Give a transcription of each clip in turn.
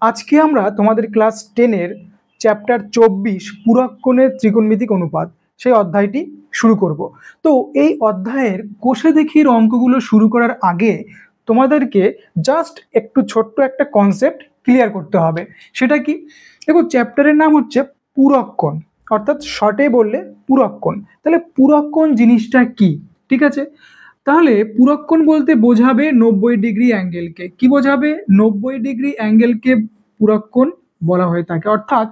আজকে আমরা তোমাদের ক্লাস 10-এর চ্যাপ্টার 24 পুরক্ষণের ত্রিকোণমিতিক অনুপাত সেই অধ্যায়টি শুরু করব। তো এই অধ্যায়ের কোষে দেখির অঙ্কগুলো শুরু করার আগে তোমাদেরকে জাস্ট একটু ছোট্ট একটা কনসেপ্ট ক্লিয়ার করতে হবে। সেটা কি? দেখো, চ্যাপ্টারের নাম হচ্ছে পুরক্ষণ, অর্থাৎ শর্টে বললে পুরক্ষণ। তাহলে পুরক্ষণ জিনিসটা কি? ঠিক আছে, তাহলে পুরক্ষণ বলতে বোঝাবে 90 ডিগ্রি অ্যাঙ্গেলকে। কি বোঝাবে? 90 ডিগ্রি অ্যাঙ্গেলকে পুরক্ষণ বলা হয়ে থাকে। অর্থাৎ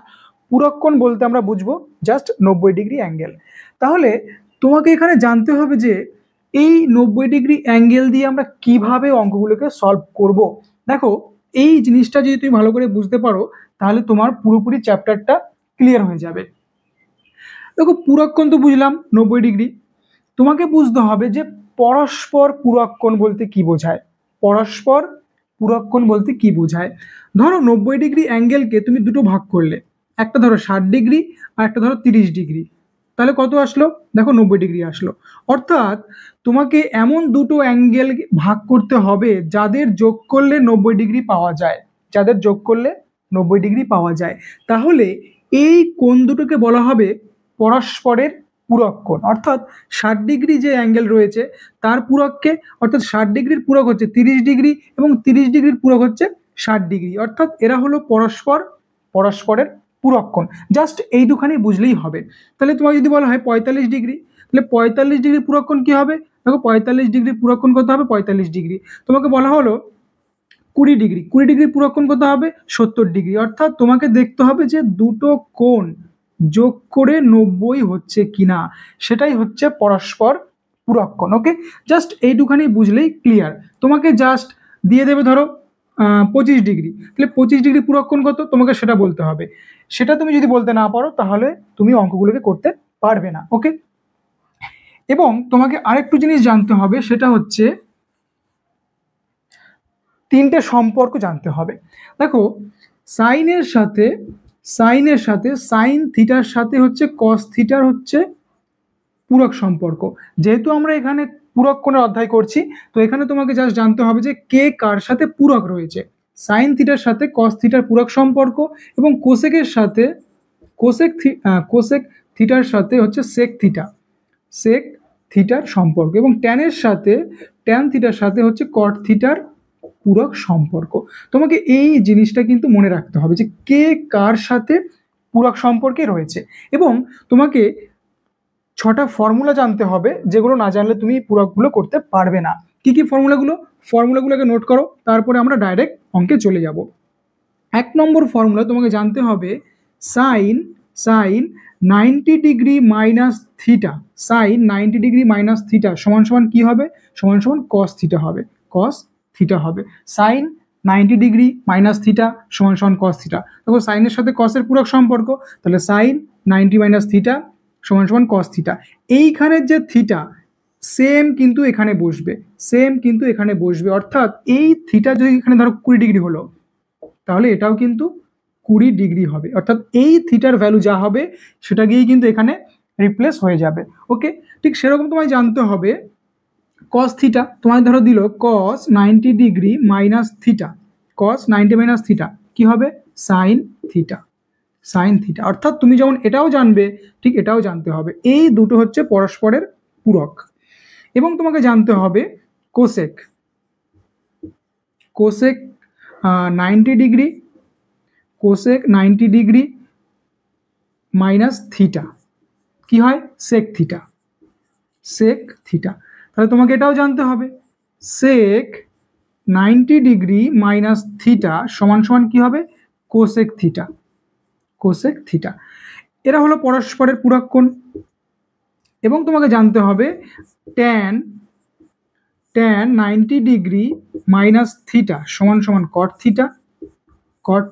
পুরক্ষণ বলতে আমরা বুঝবো জাস্ট 90 ডিগ্রি অ্যাঙ্গেল। তাহলে তোমাকে এখানে জানতে হবে যে এই 90 ডিগ্রি অ্যাঙ্গেল দিয়ে আমরা কিভাবে অঙ্কগুলোকে সলভ করব। দেখো, এই জিনিসটা যদি তুমি ভালো করে বুঝতে পারো তাহলে তোমার পুরোপুরি চ্যাপ্টারটা ক্লিয়ার হয়ে যাবে। দেখো, পুরক্ষণ তো বুঝলাম 90 ডিগ্রি। তোমাকে বুঝতে হবে যে পরস্পর পুরক্ষণ বলতে কি বোঝায়। পরস্পর পুরক্ষণ বলতে কি বোঝায়? ধরো 90 ডিগ্রি অ্যাঙ্গেলকে তুমি দুটো ভাগ করলে, একটা ধরো 60 ডিগ্রি আর একটা ধরো 30 ডিগ্রি, তাহলে কত আসলো? দেখো, 90 ডিগ্রি আসলো। অর্থাৎ তোমাকে এমন দুটো অ্যাঙ্গেল ভাগ করতে হবে যাদের যোগ করলে 90 ডিগ্রি পাওয়া যায়, যাদের যোগ করলে 90 ডিগ্রি পাওয়া যায়। তাহলে এই কোণ দুটোকে বলা হবে পরস্পরের পুরক্ষণ। অর্থাৎ 60 ডিগ্রি যে অ্যাঙ্গেল রয়েছে তার পুরককে, অর্থাৎ 60 ডিগ্রির পুরক হচ্ছে 30 ডিগ্রি এবং 30 ডিগ্রির পুরক হচ্ছে 60 ডিগ্রি। অর্থাৎ এরা হলো পরস্পরের পুরক্ষণ। জাস্ট এই দুখানি বুঝলেই হবে। তাহলে তোমাকে যদি বলা হয় 45 ডিগ্রি, তাহলে 45 ডিগ্রি পুরক্ষণ কি হবে? দেখো, 45 ডিগ্রির পুরক্ষণ কত হবে? 45 ডিগ্রি। তোমাকে বলা হলো 20 ডিগ্রি, 20 ডিগ্রির পুরক্ষণ কত হবে? 70 ডিগ্রি। অর্থাৎ তোমাকে দেখতে হবে যে দুটো কোণ যোগ করে 90 হচ্ছে কিনা, সেটাই হচ্ছে পরস্পর পুরক্ষণ। ওকে, জাস্ট এইটুখানি বুঝলেই ক্লিয়ার। তোমাকে জাস্ট দিয়ে দেবে ধরো 25 ডিগ্রি, তাহলে 25 ডিগ্রি পুরক্ষণ কত তোমাকে সেটা বলতে হবে। সেটা তুমি যদি বলতে না পারো তাহলে তুমি অঙ্কগুলোকে করতে পারবে না। ওকে, এবং তোমাকে আরেকটু জিনিস জানতে হবে, সেটা হচ্ছে তিনটে সম্পর্ক জানতে হবে। দেখো, সাইনের সাথে সাইন থিটার সাথে হচ্ছে কস থিটার হচ্ছে পূরক সম্পর্ক। যেহেতু আমরা এখানে পূরক কোণের অধ্যায় করছি, তো এখানে তোমাকে জাস্ট জানতে হবে যে কে কার সাথে পূরক রয়েছে। সাইন থিটার সাথে কস থিটার পূরক সম্পর্ক, এবং কোসেকের সাথে কোসেক থিটার সাথে হচ্ছে সেক থিটার সম্পর্ক, এবং ট্যানের সাথে ট্যান থিটার সাথে হচ্ছে কট থিটার পূরক সম্পর্ক। তোমাকে এই জিনিসটা কিন্তু মনে রাখতে হবে যে কে কার সাথে পূরক সম্পর্কে রয়েছে। এবং তোমাকে 6টা ফর্মুলা জানতে হবে, যেগুলো না জানলে তুমি পূরকগুলো করতে পারবে না। কি কি ফর্মুলাগুলোকে নোট করো, তারপরে আমরা ডাইরেক্ট অঙ্কে চলে যাব। 1 নম্বর ফর্মুলা তোমাকে জানতে হবে sine 90 degree minus theta. Sine 90 degree minus theta সমান সমান কি হবে? সমান সমান কস থিটা হবে। সাইন 90 ডিগ্রি মাইনাস থিটা সমান সমান কস থিটা। দেখো, সাইনের সাথে কসের পূরক সম্পর্ক, তাহলে সাইন 90 মাইনাস থিটা সমান সমান কস থিটা। এইখানের যে থিটা সেম কিন্তু এখানে বসবে, অর্থাৎ এই থিটা যদি এখানে ধরো 20 ডিগ্রি হলো, তাহলে এটাও কিন্তু 20 ডিগ্রি হবে। অর্থাৎ এই থিটার ভ্যালু যা হবে সেটা গিয়েই কিন্তু এখানে রিপ্লেস হয়ে যাবে। ওকে, ঠিক সেরকম তোমায় জানতে হবে কস থিটা। তোমায় ধরো দিল কস 90 ডিগ্রি মাইনাস থিটা, কস 90 মাইনাস থিটা কি হবে? Sine theta. অর্থাৎ তুমি যেমন এটাও জানবে, ঠিক এটাও জানতে হবে। এই দুটো হচ্ছে পরস্পরের পূরক। এবং তোমাকে জানতে হবে cosec 90 degree, cosec 90 degree minus theta কি হয়? Sec theta. তাহলে তোমাকে এটাও জানতে হবে সেক 90 ডিগ্রি মাইনাস থিটা সমান সমান কি হবে? Cosec theta. এরা হলো পরস্পরের পূরক কোণ। এবং তোমাকে জানতে হবে ট্যান 90 ডিগ্রি মাইনাস থিটা সমান সমান কট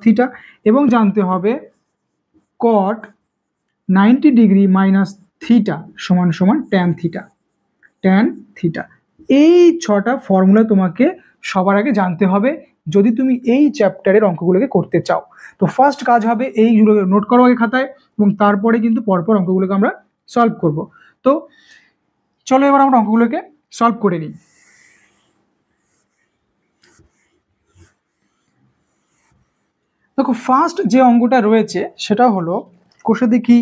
থিটা। এবং জানতে হবে কট 90 ডিগ্রি মাইনাস থিটা সমান সমান ট্যান থিটা। এই 6টা ফর্মুলা তোমাকে সবার আগে জানতে হবে যদি তুমি এই চ্যাপ্টারের অঙ্কগুলোকে করতে চাও। তো ফার্স্ট কাজ হবে এইগুলোকে নোট করো আগে খাতায়, এবং তারপরে কিন্তু পরপর অঙ্কগুলোকে আমরা সলভ করব। তো চলো এবার আমরা অঙ্কগুলোকে সলভ করে নিই। দেখো ফার্স্ট যে অঙ্কটা রয়েছে সেটা হলো কোষে দেখি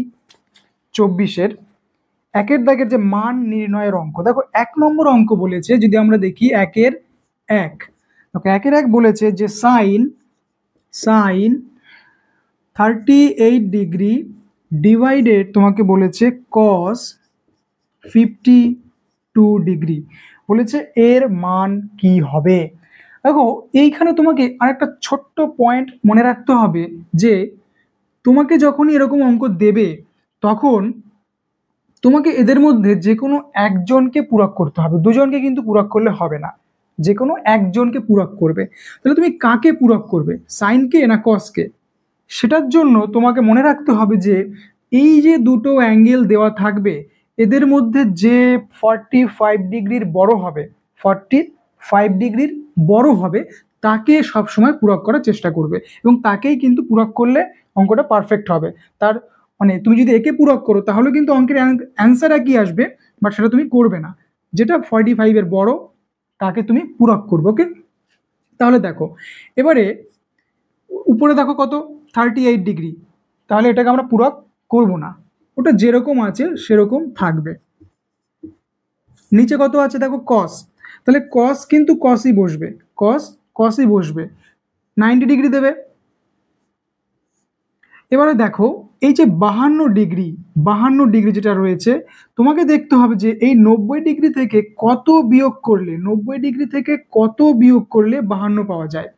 24-এর একের দাগের যে মান নির্ণয়ের অঙ্ক। দেখো 1 নম্বর অঙ্ক বলেছে, যদি আমরা দেখি 1-এর 1, দেখো 1-এর 1 বলেছে যে সাইন 38 ডিগ্রি ডিভাইডেড তোমাকে বলেছে কস 52 ডিগ্রি, বলেছে এর মান কি হবে। দেখো এইখানে তোমাকে আরেকটা ছোট্ট পয়েন্ট মনে রাখতে হবে যে তোমাকে যখনই এরকম অঙ্ক দেবে তখন তোমাকে এদের মধ্যে যে কোনো একজনকে পূরক করতে হবে, দুজনকে কিন্তু পূরক করলে হবে না, যে কোনো একজনকে পূরক করবে। তাহলে তুমি কাকে পূরক করবে, সাইনকে না কসকে? সেটার জন্য তোমাকে মনে রাখতে হবে যে এই যে দুটো অ্যাঙ্গেল দেওয়া থাকবে এদের মধ্যে যে 45 ডিগ্রির বড় হবে, 45 ডিগ্রির বড় হবে তাকে সবসময় পূরক করার চেষ্টা করবে, এবং তাকেই কিন্তু পূরক করলে অঙ্কটা পারফেক্ট হবে। তার মানে তুমি যদি একে পূরক করো তাহলে কিন্তু অঙ্কের অ্যান্সার একই আসবে, বাট সেটা তুমি করবে না। যেটা 45-এর বড় তাকে তুমি পূরক করবে। ওকে, তাহলে দেখো এবারে উপরে দেখো কত 38 ডিগ্রি, তাহলে এটাকে আমরা পূরক করব না, ওটা যেরকম আছে সেরকম থাকবে। নিচে কত আছে দেখো কস, তাহলে কস কিন্তু কসই বসবে, কসই বসবে, 90 ডিগ্রি দেবে। এবারে দেখো এই যে 52 ডিগ্রি যেটা রয়েছে তোমাকে দেখতে হবে যে এই 90 ডিগ্রি থেকে কত বিয়োগ করলে, 90 ডিগ্রি থেকে কত বিয়োগ করলে 52 পাওয়া যায়,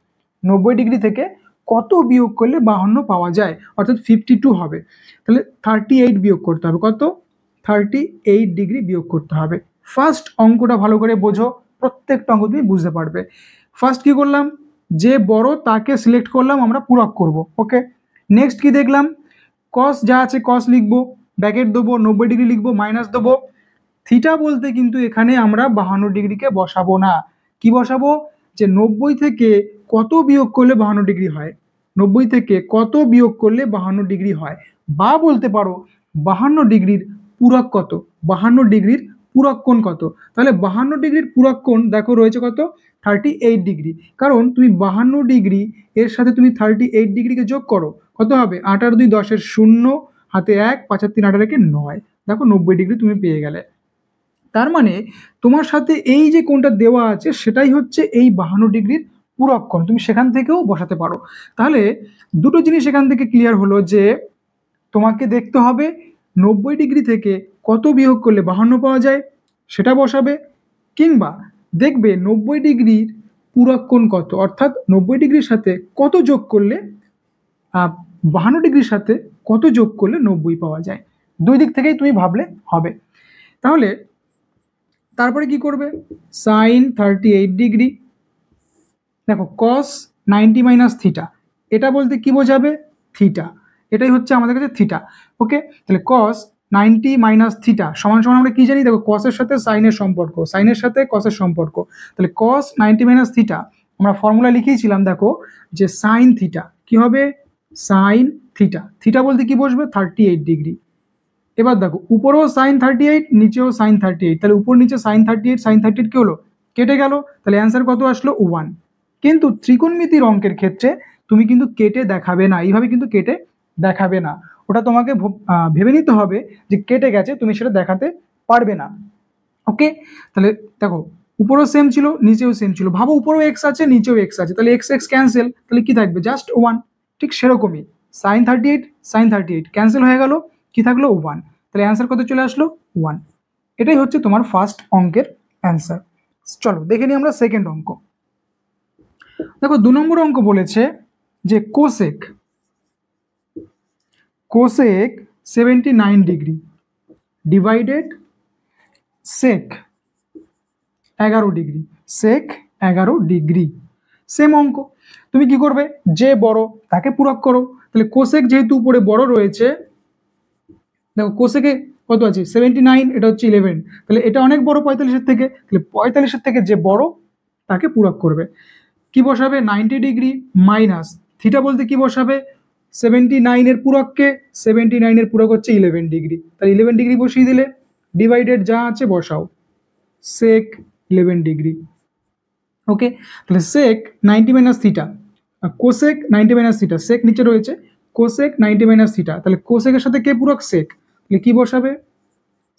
90 ডিগ্রি থেকে কত বিয়োগ করলে 52 পাওয়া যায়, অর্থাৎ 52 হবে। তাহলে 38 বিয়োগ করতে হবে, কত 38 ডিগ্রি বিয়োগ করতে হবে। ফার্স্ট অঙ্কটা ভালো করে বোঝো, প্রত্যেকটা অঙ্ক তুমি বুঝতে পারবে। ফার্স্ট কি করলাম, যে বড় তাকে সিলেক্ট করলাম, আমরা পূরক করব। ওকে, নেক্সট কি দেখলাম, কস যা আছে কস লিখবো, ব্র্যাকেট দেবো, 90 ডিগ্রি লিখবো, মাইনাস দেবো। থিটা বলতে কিন্তু এখানে আমরা 52 ডিগ্রিকে বসাবো না, কি বসাবো, যে 90 থেকে কত বিয়োগ করলে 52 ডিগ্রি হয়, 90 থেকে কত বিয়োগ করলে 52 ডিগ্রি হয়, বা বলতে পারো 52 ডিগ্রির পূরক কত, 52 ডিগ্রির পূরক কোণ কত। তাহলে 52 ডিগ্রির পূরক কোণ দেখো রয়েছে কত, 38 ডিগ্রি, কারণ তুমি 52 ডিগ্রি এর সাথে তুমি 38 ডিগ্রিকে যোগ করো, কত হবে, 8 আর 2 10-এর 0, হাতে 1, 5 আর 3 8 আর 1 9, দেখো 90 ডিগ্রি তুমি পেয়ে গেলে। তার মানে তোমার সাথে এই যে কোণটা দেওয়া আছে সেটাই হচ্ছে এই 52 ডিগ্রির পূরক কোণ, তুমি সেখান থেকেও বসাতে পারো। তাহলে দুটো জিনিস এখান থেকে ক্লিয়ার হলো যে তোমাকে দেখতে হবে 90 ডিগ্রি থেকে কত বিয়োগ করলে 52 পাওয়া যায় সেটা বসাবে, কিংবা দেখবে 90 ডিগ্রির পূরক কোণ কত, অর্থাৎ 90 ডিগ্রির সাথে কত যোগ করলে 52 ডিগ্রির সাথে কত যোগ করলে 90 পাওয়া যায়, দুই দিক থেকেই তুমি ভাবলে হবে। তাহলে তারপরে কি করবে, সাইন 38 ডিগ্রি, দেখো কস 90 মাইনাস থিটা, এটা বলতে কি বোঝাবে, থিটা, এটাই হচ্ছে আমাদের কাছে থিটা। ওকে, তাহলে কস 90 মাইনাস থিটা সমান সমান আমরা কি জানি, দেখো কসের সাথে সাইনের সম্পর্ক, সাইনের সাথে কসের সম্পর্ক, তাহলে কস 90 মাইনাস থিটা আমরা ফর্মুলা লিখেছিলাম, দেখো যে সাইন থিটা কি হবে, সাইন থিটা, থিটা বলতে কি বসবে 38 ডিগ্রি। এবার দেখো উপরেও সাইন 38, নিচেও সাইন 38, তাহলে উপর নিচে সাইন 38, সাইন 38 কি হলো, কেটে গেল, তাহলে অ্যান্সার কত আসলো 1। কিন্তু ত্রিকোণমিতির অঙ্কের ক্ষেত্রে তুমি কিন্তু কেটে দেখাবে না, এইভাবে কিন্তু কেটে দেখাবে না, ওটা তোমাকে ভেবে নিতে হবে যে কেটে গেছে, তুমি সেটা দেখাতে পারবে না। ওকে, তাহলে দেখো উপরেও সেম ছিল নিচেও সেম ছিল, ভাবো উপরেও এক্স আছে নিচেও এক্স আছে, তাহলে এক্স এক্স ক্যান্সেল, তাহলে কি থাকবে জাস্ট 1। ঠিক সেরকমই সাইন 38 সাইন 38 ক্যান্সেল হয়ে গেল, কি থাকলো 1, তাহলে অ্যান্সার কত চলে আসলো 1। এটাই হচ্ছে তোমার ফার্স্ট অঙ্কের অ্যান্সার। চলো দেখে নিই আমরা সেকেন্ড অঙ্ক। দেখো 2 নম্বর অঙ্ক বলেছে যে cosec 79 degree divided sec 11 degree, sec 11 degree, same অঙ্ক। তুমি কি করবে, যে বড় তাকে পূরক করো, তাহলে কোসেক যেহেতু উপরে বড় রয়েছে, দেখো কোসেকে কত আছে 79, এটা হচ্ছে 11, তাহলে এটা অনেক বড় 45-এর থেকে, তাহলে 45-এর থেকে যে বড় তাকে পূরক করবে, কি বসাবে 90 ডিগ্রি মাইনাস থিটা বলতে কি বসাবে, 79-এর পূরককে, 79-এর পূরক হচ্ছে 11 ডিগ্রি, তাহলে 11 ডিগ্রি বসিয়ে দিলে, ডিভাইডেড যা আছে বসাও, সেক 11 ডিগ্রি। ওকে, তাহলে sec 90 minus theta, cosec 90 minus theta, sec নিচে রয়েছে, কোসেক 90 মাইনাস থিটা, তাহলে কোসেকের সাথে কে পূরক? সেক, তাহলে কি বসাবে?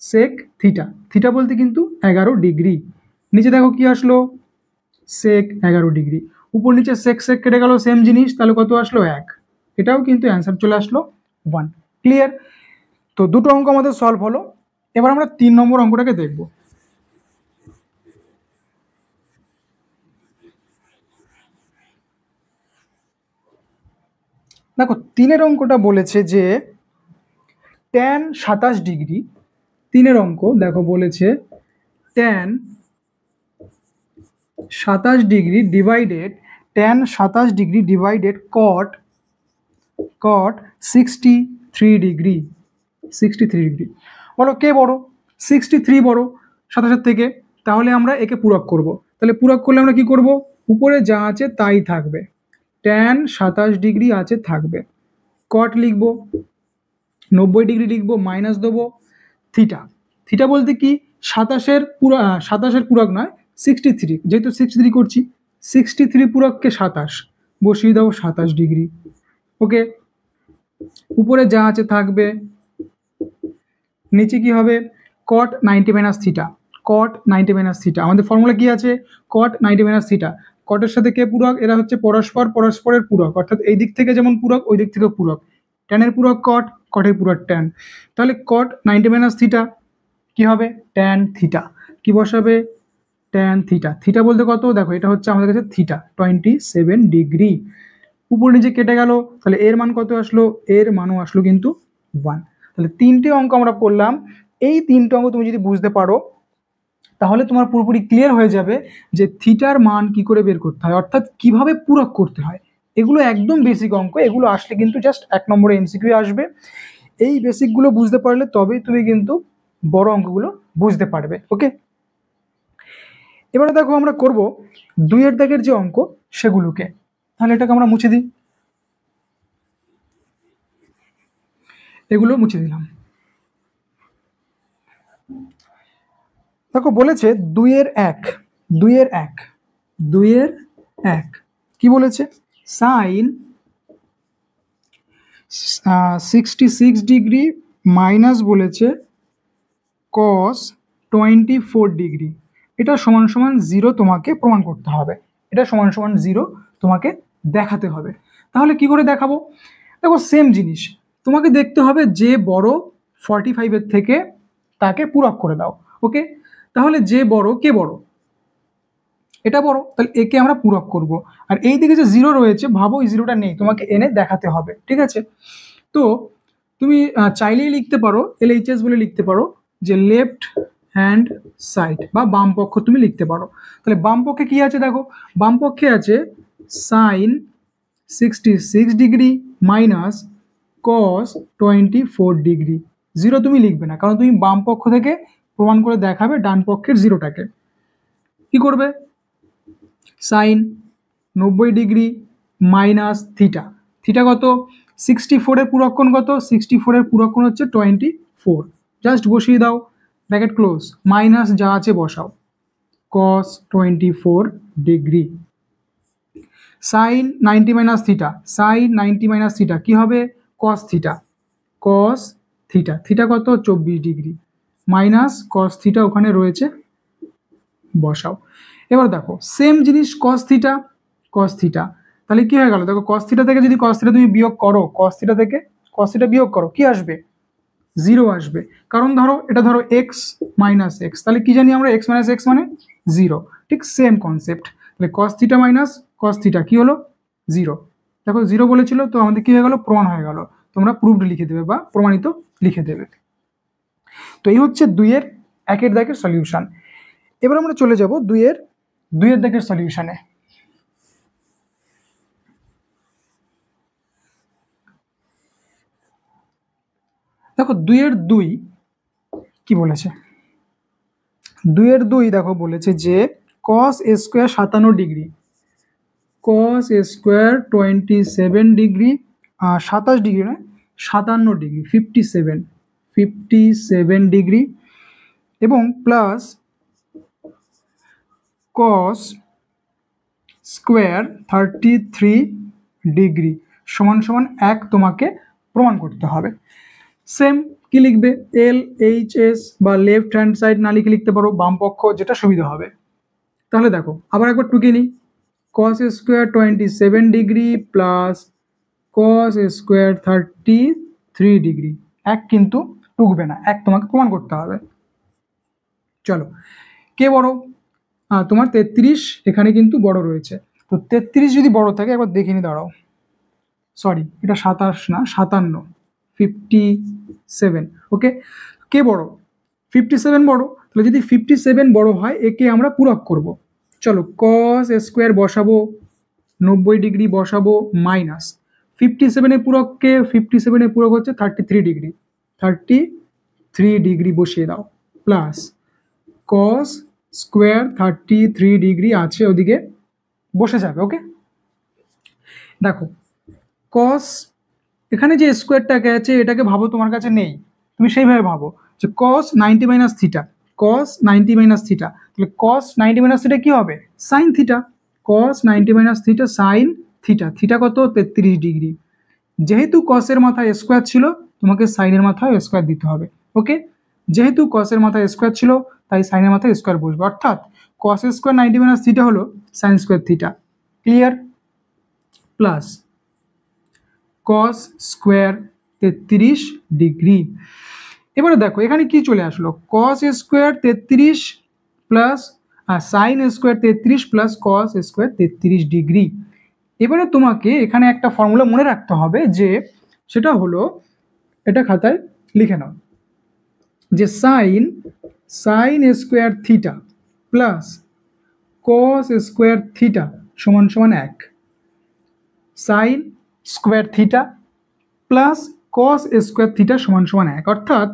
সেক থিটা, থিটা বলতে কিন্তু 11 ডিগ্রি। নিচে দেখো কি আসলো? সেক 11 ডিগ্রি। উপর নিচে সেক সেক কেটে গেল, সেম জিনিস, তাহলে কত আসলো? 1। এটাও কিন্তু অ্যান্সার চলে আসলো 1। ক্লিয়ার? তো দুটো অঙ্ক আমাদের সলভ হলো। এবার আমরা 3 নম্বর অঙ্কটাকে দেখব। দেখো 3-এর অঙ্কটা বলেছে যে tan 27 ডিগ্রি, 3-এর অঙ্ক দেখো বলেছে tan 27 degree divided cot 63 degree. 63 degree বলো কে বড়? 63 বড় 27 থেকে, তাহলে আমরা একে পূরক করব। তাহলে পূরক করলে আমরা কি করব? উপরে যা আছে তাই থাকবে, tan 27 ডিগ্রি আছে থাকবে, কট লিখব, 90 ডিগ্রি লিখবো, মাইনাস দেবো থিটা। থিটা বলতে কি? 27-এর পূরক নয়, 63, যেহেতু 63 করছি, 63 পূরককে 27 বসিয়ে দাও, 27 ডিগ্রি। ওকে, উপরে যা আছে থাকবে, নিচে কি হবে? cot 90 minus theta, cot 90 minus theta, আমাদের ফর্মুলা কি আছে? cot 90 minus theta. কটের সাথে কে পূরক? এরা হচ্ছে পরস্পরের পূরক, অর্থাৎ এই দিক থেকে যেমন পূরক ওই দিক থেকেও পূরক। ট্যানের পূরক কট, কটের পূরক ট্যান, তাহলে cot 90 মাইনাস থিটা কি হবে? Tan theta. কি বসাবে? Tan theta. থিটা বলতে কত? দেখো এটা হচ্ছে আমাদের কাছে থিটা 27 ডিগ্রি। উপর নিচে কেটে গেল, তাহলে এর মান কত আসলো? এর মানও আসলো কিন্তু 1। তাহলে 3টে অঙ্ক আমরা করলাম। এই 3টে অঙ্ক তুমি যদি বুঝতে পারো তাহলে তোমার পুরোপুরি ক্লিয়ার হয়ে যাবে যে থিটার মান কি করে বের করতে হয়, অর্থাৎ কিভাবে পূরক করতে হয়। এগুলো একদম বেসিক অঙ্ক, এগুলো আসলে কিন্তু জাস্ট 1 নম্বরে এমসিকিউ আসবে। এই বেসিকগুলো বুঝতে পারলে তবেই তুমি কিন্তু বড় অঙ্কগুলো বুঝতে পারবে। ওকে, এবারে দেখো আমরা করব 2-এর দাগের যে অঙ্ক সেগুলোকে। তাহলে এটাকে আমরা মুছে দিই, এগুলো মুছে দিলাম। দেখো বলেছে 2-এর 1, 2-এর 1, 2-এর 1 কি বলেছে? সাইন 66 ডিগ্রি মাইনাস বলেছে cos 24 ডিগ্রি, এটা সমান সমান 0 তোমাকে প্রমাণ করতে হবে, এটা সমান সমান 0 তোমাকে দেখাতে হবে। তাহলে কি করে দেখাবো? দেখো সেম জিনিস, তোমাকে দেখতে হবে যে বড় 45-এর থেকে তাকে পূরক করে দাও। ওকে, তাহলে যে বড়, কে বড়? এটা বড়, তাহলে একে আমরা পূরক করব। আর এই দিকে যে 0 রয়েছে, ভাবো এই 0টা নেই, তোমাকে এনে দেখাতে হবে। ঠিক আছে, তো তুমি চাইলেই লিখতে পারো, LHS বলে লিখতে পারো যে লেফট হ্যান্ড সাইড বা বাম পক্ষ তুমি লিখতে পারো। তাহলে বাম পক্ষে কি আছে? দেখো বাম পক্ষে আছে sine 66 degree minus cos 24 degree. 0 তুমি লিখবে না, কারণ তুমি বাম পক্ষ থেকে প্রমাণ করে দেখাবে ডান পক্ষের 0টাকে। কি করবে? Sine 90 degree minus theta, theta কত? 64-এর পূরককোণ কত? 64-এর পূরককোণ হচ্ছে 24, জাস্ট বসিয়ে দাও, ব্র্যাকেট ক্লোজ, মাইনাস যা আছে বসাও, cos 24 degree. Sine 90 minus theta, sine 90 minus theta কি হবে? cos theta, cos theta, theta কত? 24 ডিগ্রি মাইনাস cos থিটা ওখানে রয়েছে, বসাও। এবার দেখো সেম জিনিস cos থিটা, cos থিটা, তাহলে কি হয়ে গেল? দেখো cos থিটা থেকে যদি cos থিটা তুমি বিয়োগ করো, cos থিটা থেকে cos থিটা বিয়োগ করো, কি আসবে? 0 আসবে, কারণ ধরো এটা ধরো x মাইনাস এক্স, তাহলে কি জানি আমরা x মাইনাস এক্স মানে 0, ঠিক সেম কনসেপ্ট। তাহলে cos theta minus cos theta কি হলো? 0। দেখো 0 বলেছিল, তো আমাদের কি হয়ে গেল? প্রমাণ হয়ে গেল। তোমরা প্রুভড লিখে দেবে বা প্রমাণিত লিখে দেবে। তো এই হচ্ছে 2-এর 1-এর দাগের সলিউশন। এবার আমরা চলে যাব 2-এর দাগের সলিউশনে। দেখো 2-এর 2 কি বলেছে? 2-এর 2 দেখো বলেছে যে cos square 57 degree, cos square 27 degree, 27 degree নয় 57 ডিগ্রি, 57 ডিগ্রি, এবং প্লাস cos স্কোয়ার 33 ডিগ্রি সমান সমান 1 তোমাকে প্রমাণ করতে হবে। সেম কি লিখবে, এল এইচ এস বা লেফট হ্যান্ড সাইড না লিখে লিখতে পারো বাম পক্ষ, যেটা সুবিধা হবে। তাহলে দেখো আবার একবার টুকে নিই, cos square 27 degree plus cos square 33 degree. 1 কিন্তু টুকবে না, 1 তোমাকে প্রমাণ করতে হবে। চলো, কে বড়? তোমার 33 এখানে কিন্তু বড় রয়েছে। তো 33 যদি বড় থাকে একবার দেখে নি, দাঁড়াও, সরি এটা 27 না 57, 57। ওকে, কে বড়? 57 বড়। তাহলে যদি 57 বড় হয় একে আমরা পূরক করব। চলো, cos স্কোয়ার বসাবো, 90 ডিগ্রি বসাবো, মাইনাস 57 পূরককে, 57 পূরক হচ্ছে 33 ডিগ্রি, 33 ডিগ্রি বসিয়ে দাও, প্লাস cos স্কোয়ার 33 ডিগ্রি আছে ওদিকে বসে যাবে। ওকে, দেখো cos এখানে যে স্কোয়ারটাকে আছে এটাকে ভাবো তোমার কাছে নেই, তুমি সেইভাবে ভাবো যে cos 90 minus theta, cos 90 minus theta, তাহলে cos 90 মাইনাস থিটা কি হবে? Sine theta. cos 90 minus theta sine theta, theta কত? 33 ডিগ্রি। যেহেতু cos এর মাথায় স্কোয়ার ছিল তোমাকে সাইনের মাথায় স্কোয়ার দিতে হবে। ওকে, যেহেতু cos এর মাথায় স্কোয়ার ছিল তাই সাইনের মাথায় স্কোয়ার বসবে, অর্থাৎ cos স্কোয়ার 90 মাইনাস থিটা হলো sign square theta. Clear? Plus cos square 33 degree. এবারে দেখো এখানে কি চলে আসলো, cos square 33 plus sine square 33 plus cos square 33 degree. এবারে তোমাকে এখানে একটা ফর্মুলা মনে রাখতে হবে, যে সেটা হলো, এটা খাতায় লিখে নাও, যে sign square theta plus cos square theta সমান সমান 1। Sign square theta plus cos square theta সমান সমান 1, অর্থাৎ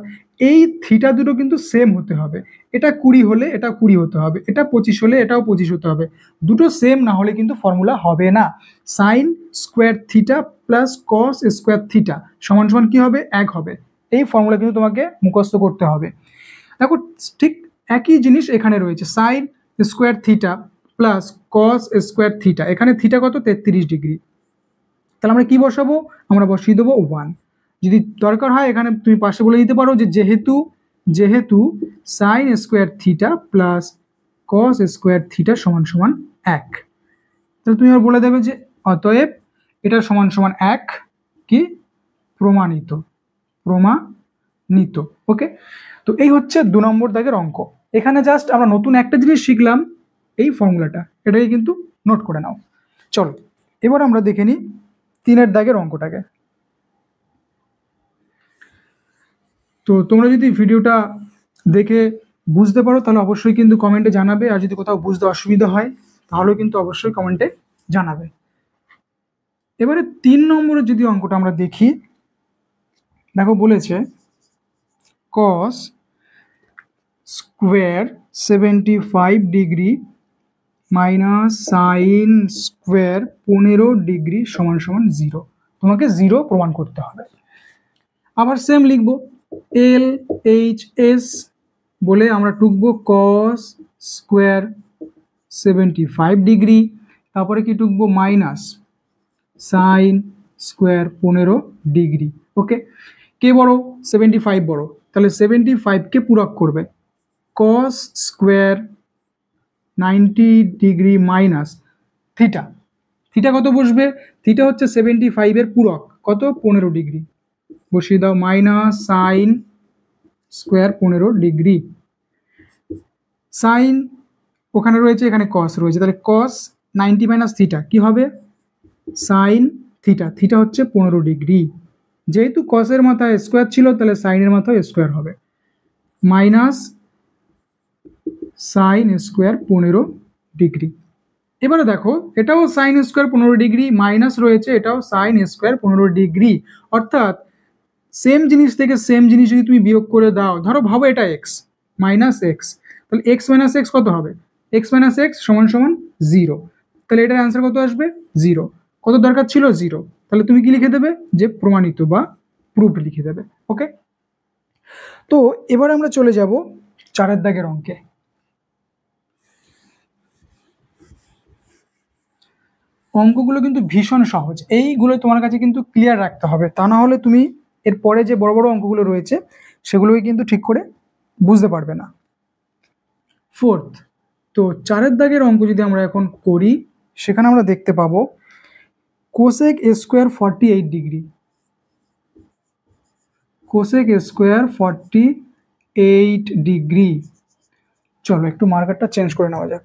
এই থিটা দুটো কিন্তু সেম হতে হবে। এটা 20 হলে এটা 20 হতে হবে, এটা 25 হলে এটাও 25 হতে হবে, দুটো সেম না হলে কিন্তু ফর্মুলা হবে না। Sign square theta plus cos square theta সমান সমান কি হবে? 1 হবে। এই ফর্মুলা কিন্তু তোমাকে মুখস্থ করতে হবে। দেখো ঠিক একই জিনিস এখানে রয়েছে, sign square theta plus cos square theta, এখানে থিটা কত? 33 ডিগ্রি। তাহলে আমরা কি বসাবো? আমরা বসিয়ে দেবো 1। যদি দরকার হয় এখানে তুমি পাশে বলে দিতে পারো যে যেহেতু sign square theta plus cos square theta সমান সমান 1, তাহলে তুমি আর বলে দেবে যে অতএব এটা সমান সমান 1 কি প্রমাণিত। ওকে, তো এই হচ্ছে 2 নম্বর দাগের অঙ্ক। এখানে জাস্ট আমরা নতুন একটা জিনিস শিখলাম, এই ফর্মুলাটা, এটাই কিন্তু নোট করে নাও। চলো এবার আমরা দেখে নিই 3 দাগের অঙ্কটাকে। তো তোমরা যদি ভিডিওটা দেখে বুঝতে পারো তাহলে অবশ্যই কিন্তু কমেন্টে জানাবে, আর যদি কোথাও বুঝতে অসুবিধা হয় তাহলেও কিন্তু অবশ্যই কমেন্টে জানাবে। এবারে 3 নম্বরের যদি অঙ্কটা আমরা দেখি, দেখো বলেছে cos square 75 degree minus sine square 15 degree সমান সমান 0। তোমাকে 0 প্রমাণ করতে হবে। আবার সেম লিখবো, এল এইচ এস বলে আমরা টুকবো cos স্কোয়ার 75 ডিগ্রি, তারপরে কি টুকবো? Minus sine square 15 degree. Okay, কে বড়? 75 বড়, তাহলে 75কে পূরক করবে, cos square 90 degree minus theta, theta কত বসবে? থিটা হচ্ছে 75 এর পূরক, কত? 15 ডিগ্রি, বসিয়ে দাও, minus sine square 15 degree. Sine ওখানে রয়েছে, এখানে cos রয়েছে, তাহলে cos 90 মাইনাস থিটা কি হবে? সাইন থিটা, থিটা হচ্ছে 15 ডিগ্রি। যেহেতু cos এর মাথায় স্কোয়ার ছিল তাহলে সাইনের মাথায় স্কোয়ার হবে, মাইনাস সাইন স্কোয়ার 15 ডিগ্রি। এবারে দেখো এটাও সাইন স্কোয়ার 15 ডিগ্রি, মাইনাস রয়েছে, এটাও সাইন স্কোয়ার 15 ডিগ্রি, অর্থাৎ সেম জিনিস থেকে সেম জিনিস যদি তুমি বিয়োগ করে দাও, ধরো ভাবো এটা এক্স মাইনাস এক্স, তাহলে এক্স মাইনাস এক্স কত হবে? এক্স মাইনাস এক্স সমান সমান 0, তাহলে এটার অ্যান্সার কত আসবে? 0। কত দরকার ছিল? 0। তাহলে তুমি কি লিখে দেবে? যে প্রমাণিত বা প্রুফ লিখে দেবে। ওকে, তো এবার আমরা চলে যাব 4 দাগের অঙ্কে। অঙ্কগুলো কিন্তু ভীষণ সহজ, এইগুলো তোমার কাছে কিন্তু ক্লিয়ার রাখতে হবে, তা না হলে তুমি এরপরে যে বড় বড় অঙ্কগুলো রয়েছে সেগুলোকে কিন্তু ঠিক করে বুঝতে পারবে না। ফোর্থ, তো 4 দাগের অঙ্ক যদি আমরা এখন করি সেখানে আমরা দেখতে পাবো cosec square 48 degree, cosec square 48 degree. চলো একটু মার্কারটা চেঞ্জ করে নেওয়া যাক।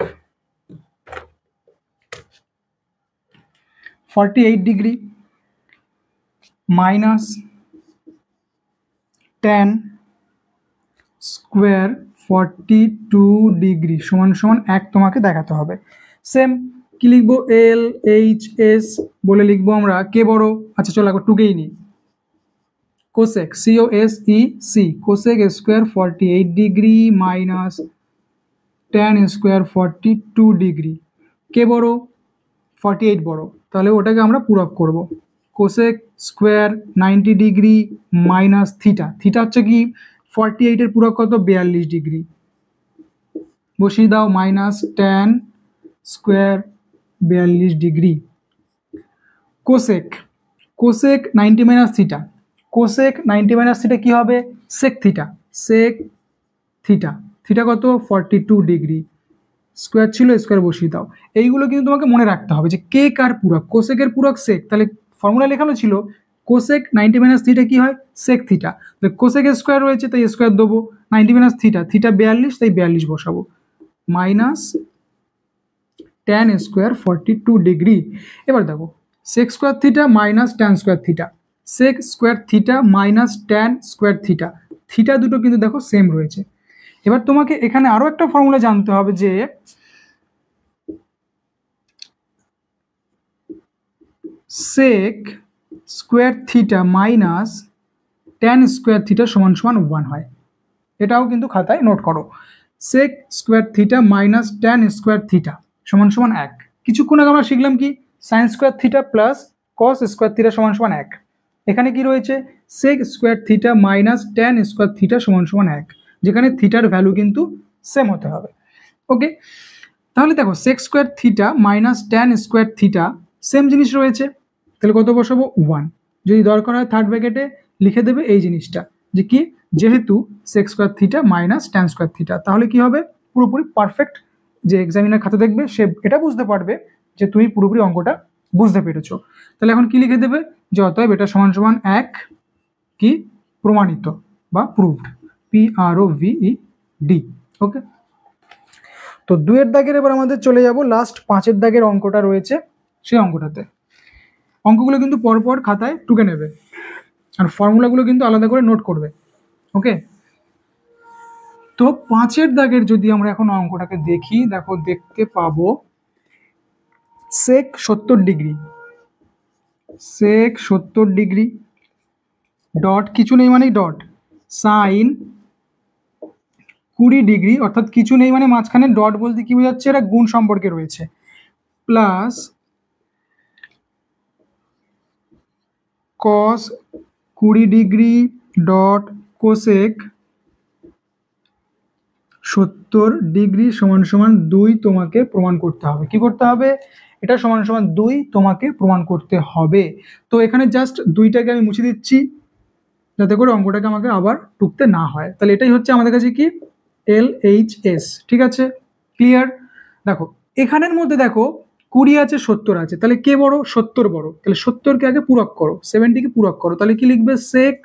48 degree minus tan square 42 degree সমান সমান 1 তোমাকে দেখাতে হবে। সেম কি লিখবো, এল এইচ এস বলে লিখবো আমরা, কে বড়, আচ্ছা চলো একবার টুকেই নিই, cosec COSEC cosec square 48 degree minus tan square 42 degree, কে বড়, 48 বড়, তাহলে ওটাকে আমরা পূরক করব। Cosec square 90 degree minus theta, theta হচ্ছে কি 48 এর পূরক কত, 42 ডিগ্রি, বসিয়ে দাও, minus tan square 42 degree. Cosec, cosec 90 minus theta, cosec 90 minus theta কি হবে, sec theta, sec theta, theta কত 42 ডিগ্রি, স্কোয়ার ছিল স্কোয়ার বসিয়ে দাও। এইগুলো কিন্তু তোমাকে মনে রাখতে হবে যে কে কার পূরক, কোসেকের পূরক সেক, তাহলে ফর্মুলা লেখানো ছিল কোসেক 90 মাইনাস থিটা কি হয়, সেক থিটা, তাহলে কোসেকের স্কোয়ার রয়েছে তাই স্কোয়ার দেবো, 90 মাইনাস থিটা, থিটা 42 তাই 42 বসাবো, মাইনাস tan স্কোয়ার 42 ডিগ্রি। এবার দেখো sec square theta minus tan square theta, sec square theta minus tan square theta, theta দুটো কিন্তু দেখো সেম রয়েছে। এবার তোমাকে এখানে আরো একটা ফর্মুলা জানতে হবে যে sec square theta minus tan square theta সমান সমান 1 হয়, এটাও কিন্তু খাতায় নোট করো, sec square theta minus tan square theta সমান সমান 1। কিছুক্ষণ আগে আমরা শিখলাম কি sine square theta plus cos square theta সমান সমান 1, এখানে কি রয়েছে sec square theta minus tan square theta সমান সমান 1, যেখানে থিটার ভ্যালু কিন্তু সেম হতে হবে। ওকে, তাহলে দেখো sec square theta minus tan square theta same জিনিস রয়েছে, তাহলে কত বসাবো 1, যদি দরকার হয় থার্ড ব্র্যাকেটে লিখে দেবে এই জিনিসটা যে কি, যেহেতু sec square theta minus tan square theta, তাহলে কি হবে পুরোপুরি পারফেক্ট, যে এক্সামিনার খাতা দেখবে সে এটা বুঝতে পারবে যে তুমি পুরোপুরি অঙ্কটা বুঝতে পেরেছো। তাহলে এখন কি লিখে দেবে যে অতএব এটা সমান সমান 1 কি প্রমাণিত বা প্রুভড, PROVED। ওকে, তো 2 দাগের এবার আমাদের চলে যাব লাস্ট 5 দাগের অঙ্কটা রয়েছে সেই অঙ্কটাতে। অঙ্কগুলো কিন্তু পরপর খাতায় টুকে নেবে আর ফর্মুলাগুলো কিন্তু আলাদা করে নোট করবে। ওকে, তো 5 দাগের যদি আমরা এখন অঙ্কটাকে দেখি, দেখো দেখতে পাবো সেক 70 ডিগ্রি, সেক 70 ডিগ্রি ডট কিছু নেই মানে ডট সাইন 20 ডিগ্রি, অর্থাৎ কিছু নেই মানে মাঝখানে ডট বলতে কি বোঝাচ্ছে, এটা গুণ সম্পর্কে রয়েছে, plus cos 20 degree dot cosec 70 degree সমান সমান 2 তোমাকে প্রমাণ করতে হবে। কি করতে হবে, এটা সমান সমান 2 তোমাকে প্রমাণ করতে হবে। তো এখানে জাস্ট 2টাকে আমি মুছে দিচ্ছি যাতে করে অঙ্কটাকে আমাকে আবার টুকতে না হয়, তাহলে এটাই হচ্ছে আমাদের কাছে কি LHS। ঠিক আছে, ক্লিয়ার। দেখো এখানের মধ্যে দেখো 20 আছে 70 আছে, তাহলে কে বড়, 70 বড়, তাহলে 70কে আগে পূরক করো, 70কে পূরক করো, তাহলে কি লিখবে সেক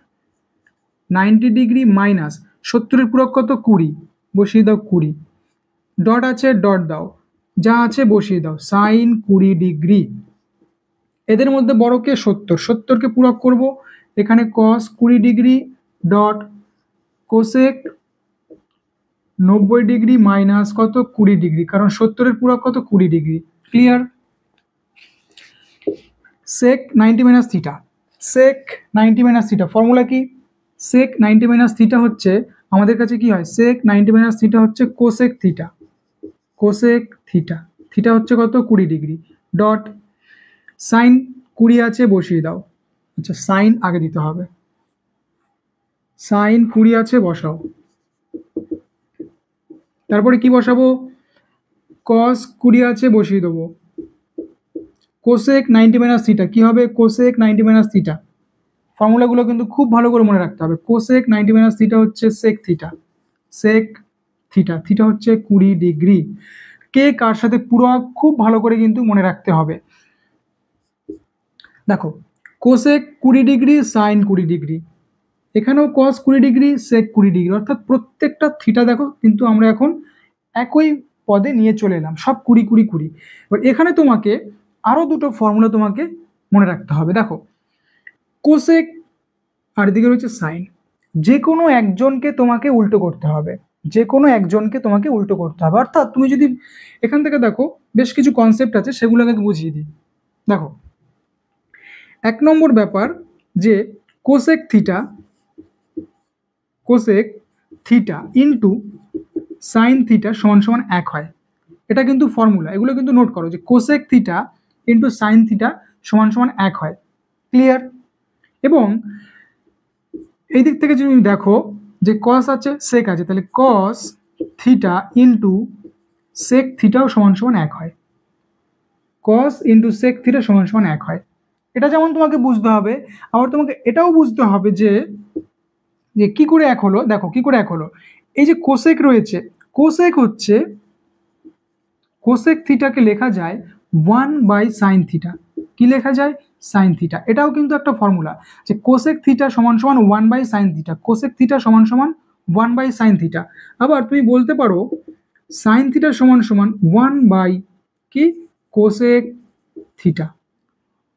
90 ডিগ্রি মাইনাস 70 এর পূরক কত 20, বসিয়ে দাও 20, ডট আছে ডট দাও, যা আছে বসিয়ে দাও, সাইন 20 ডিগ্রি, এদের মধ্যে বড়কে 70, 70কে পূরক করব, এখানে কস 20 degree dot cosec 90 degree minus কত 20 ডিগ্রি, কারণ 70 এর পূরক কত 20 ডিগ্রি। ক্লিয়ার। সেক 90 মাইনাস থিটা, সেক 90 মাইনাস থিটা ফর্মুলা কি, সেক 90 মাইনাস থিটা হচ্ছে আমাদের কাছে কি হয়, সেক 90 মাইনাস থিটা হচ্ছে cosec theta, cosec theta, theta হচ্ছে কত 20 ডিগ্রি, ডট সাইন 20 আছে বসিয়ে দাও, আচ্ছা সাইন আগে দিতে হবে, সাইন 20 আছে বসাও, তারপরে কি বসাবো, কস 20 আছে বসিয়ে দেবো, কোসেক 90 মাইনাস থিটা কি হবে? Cosec 90 minus theta. ফর্মুলাগুলো কিন্তু খুব ভালো করে মনে রাখতে হবে। কোসেক 90 মাইনাস থিটা হচ্ছে sec theta, sec theta, theta হচ্ছে 20 ডিগ্রি। কে কার সাথে পূরক খুব ভালো করে কিন্তু মনে রাখতে হবে। দেখো কোসেক 20 ডিগ্রি, সাইন 20 ডিগ্রি, এখানেও কস 20 ডিগ্রি, সেক 20 ডিগ্রি, অর্থাৎ প্রত্যেকটা থিটা দেখো কিন্তু আমরা এখন একই পদে নিয়ে চলে এলাম, সব 20 20 20। এবার এখানে তোমাকে আরও দুটো ফর্মুলা তোমাকে মনে রাখতে হবে। দেখো কোসেক আর এদিকে রয়েছে সাইন, যে কোনো একজনকে তোমাকে উল্টো করতে হবে, যে কোনো একজনকে তোমাকে উল্টো করতে হবে। অর্থাৎ তুমি যদি এখান থেকে দেখো বেশ কিছু কনসেপ্ট আছে, সেগুলোকে বুঝিয়ে দিই। দেখো 1 নম্বর ব্যাপার যে cosec theta, cosec theta into sine theta সমান সমান 1 হয়। এটা কিন্তু ফর্মুলা, এগুলো কিন্তু নোট করো যে cosec theta into sine theta সমান সমান 1 হয়। ক্লিয়ার? এবং এই দিক থেকে যদি দেখো যে কস আছে সেক আছে, তাহলে কস থিটা ইন্টু সেক থিটাও সমান সমান 1 হয়। কস ইন্টু সেক থিটা সমান সমান 1 হয়। এটা যেমন তোমাকে বুঝতে হবে, আবার তোমাকে এটাও বুঝতে হবে যে যে কি করে 1 হলো। দেখো কি করে 1 হলো, এই যে কোসেক রয়েছে, কোসেক হচ্ছে, কোসেক থিটাকে লেখা যায় 1 বাই সাইন থিটা। কি লেখা যায়? Sine theta. এটাও কিন্তু একটা ফর্মুলা যে কোসেক থিটা সমান সমান 1 by sine theta, cosec theta সমান সমান 1 বাই সাইন থিটা। আবার তুমি বলতে পারো সাইন থিটা সমান সমান 1 বাই কি কোসেক থিটা,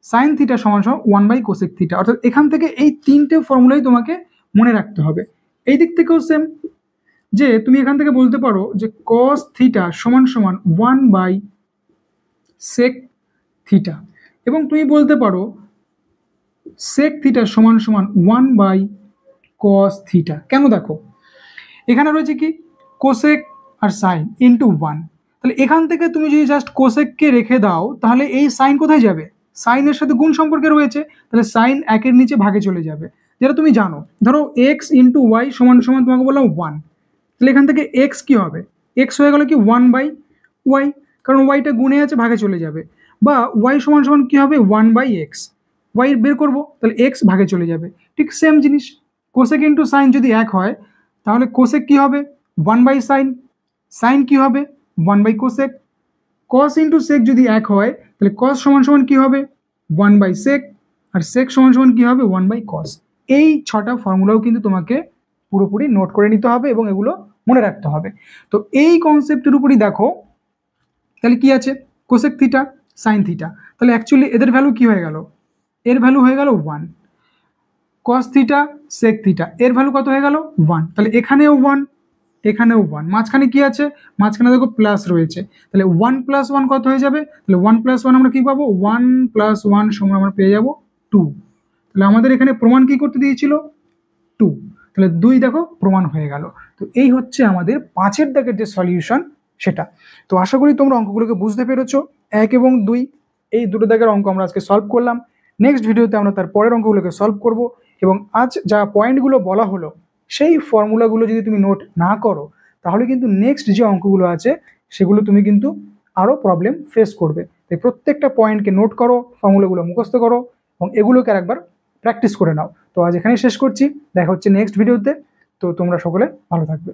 সাইন থিটা সমান সমান 1 বাই কোসেক থিটা। অর্থাৎ এখান থেকে এই তিনটে ফর্মুলাই তোমাকে মনে রাখতে হবে। এই দিক থেকেও সেম, যে তুমি এখান থেকে বলতে পারো যে কস থিটা সমান সমান 1 বাই সেক থিটা, এবং তুমি বলতে পারো সেক থিটা সমান সমান 1 বাই কস থিটা। কেন? দেখো এখানে রয়েছে কি কোসেক আর সাইন ইন্টু 1, তাহলে এখান থেকে তুমি যদি জাস্ট কোসেককে রেখে দাও তাহলে এই সাইন কোথায় যাবে? সাইনের সাথে গুণ সম্পর্কে রয়েছে, তাহলে সাইন 1-এর নিচে ভাগে চলে যাবে, যেটা তুমি জানো। ধরো এক্স ইন্টু ওয়াই সমান সমান তোমাকে বললাম 1, তাহলে এখান থেকে এক্স কি হবে? এক্স হয়ে গেল কি 1 বাই ওয়াই, কারণ ওয়াইটা গুণে আছে, ভাগে চলে যাবে। বা ওয়াই সমান সমান কি হবে? 1 বাই এক্স, ওয়াই বের করবো, তাহলে এক্স ভাগে চলে যাবে। ঠিক সেম জিনিস, কোসেক ইন্টু সাইন যদি 1 হয় তাহলে কোসেক কি হবে? 1 বাই সাইন, সাইন কি হবে? 1 by cosec. Cos into sec যদি 1 হয় তাহলে কস সমান সমান কি হবে? 1 বাই সেক, আর সেক সমান সমান কি হবে? 1 বাই কস। এই 6টা ফর্মুলাও কিন্তু তোমাকে পুরোপুরি নোট করে নিতে হবে এবং এগুলো মনে রাখতে হবে। তো এই কনসেপ্টের উপরই দেখো তাহলে কি আছে? কোসেক থিটা, সাইন থিটা, তাহলে অ্যাকচুয়ালি এদের ভ্যালু কি হয়ে গেল? এর ভ্যালু হয়ে গেল 1। কস থিটা, সেক থিটা, এর ভ্যালু কত হয়ে গেল? 1। তাহলে এখানেও 1, এখানেও 1, মাঝখানে কি আছে? মাঝখানে দেখো প্লাস রয়েছে, তাহলে 1 প্লাস 1 কত হয়ে যাবে? তাহলে 1 প্লাস 1 আমরা কি পাবো? 1 প্লাস 1 সমান আমরা পেয়ে যাব 2। তাহলে আমাদের এখানে প্রমাণ কি করতে দিয়েছিল? 2, তাহলে 2 দেখো প্রমাণ হয়ে গেল। তো এই হচ্ছে আমাদের 5-এর দাগের যে সলিউশন সেটা। তো আশা করি তোমরা অঙ্কগুলোকে বুঝতে পেরেছো। 1 এবং 2 এই দুটো দাগের অঙ্ক আমরা আজকে সলভ করলাম। নেক্সট ভিডিওতে আমরা তার পরের অঙ্কগুলোকে সলভ করব, এবং আজ যা পয়েন্টগুলো বলা হলো সেই ফর্মুলাগুলো যদি তুমি নোট না করো তাহলে কিন্তু নেক্সট যে অঙ্কগুলো আছে সেগুলো তুমি কিন্তু আরও প্রবলেম ফেস করবে। তাই প্রত্যেকটা পয়েন্টকে নোট করো, ফর্মুলাগুলো মুখস্থ করো এবং এগুলোকে আরেকবার প্র্যাকটিস করে নাও। তো আজ এখানেই শেষ করছি, দেখা হচ্ছে নেক্সট ভিডিওতে। তো তোমরা সকলে ভালো থাকবে।